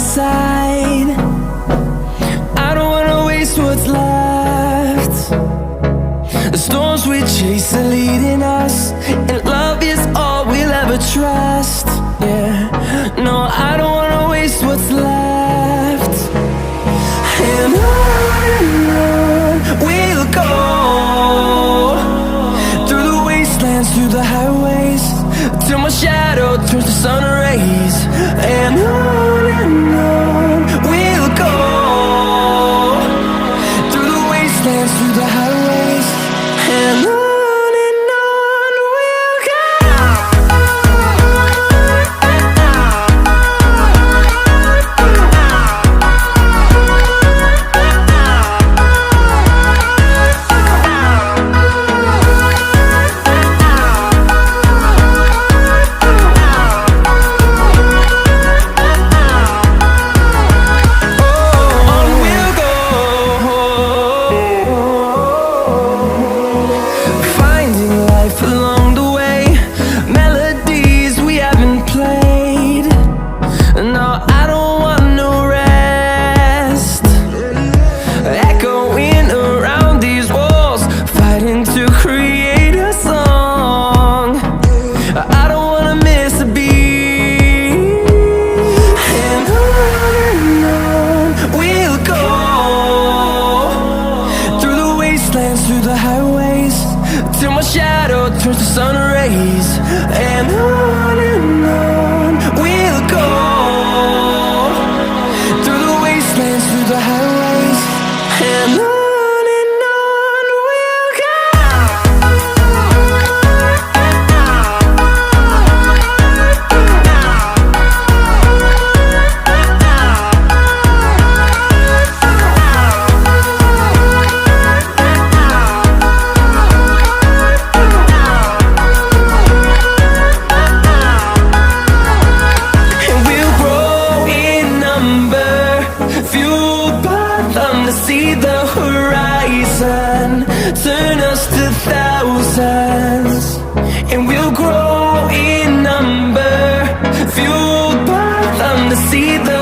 side. I don't wanna waste what's left. The storms we chase are leading us, and love is all we'll ever trust. Yeah, no, I don't wanna waste what's left. And on we'll go, through the wastelands, through the highways, till my shadow turns to sun rays. And on we'll go, through the wastelands, through the highways, and on we'll go. Through the highways, till my shadow turns to sun rays. And on we'll go, through the wastelands, through the highways, and on we'll go. To see the horizon turn us to thousands, and we'll grow in number, fueled by them to see the